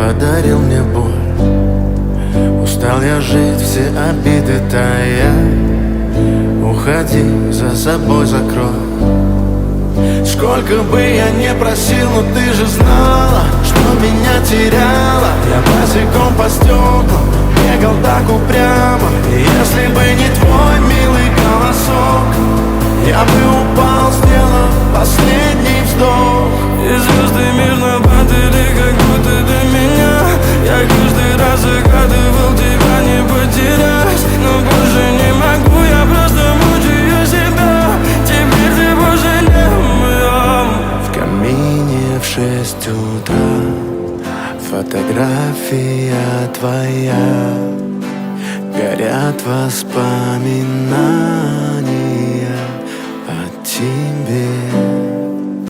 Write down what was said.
подарил мне боль. Устал я жить, все обиды тая. Уходи, за собой закрой. Сколько бы я не просил, но ты же знала, что меня теряла. Я босиком по стеклам бегал так упрямо. И если бы не твой милый голосок, я бы упал, сделав последний вздох. И звезды мирно падали, как будто до меня. Я каждый раз загадывал тебя не потерять, но больше не могу, я просто мучаю себя. Теперь ты больше не моя. В камине в 6 утра фотография твоя. Горят воспоминания о тебе.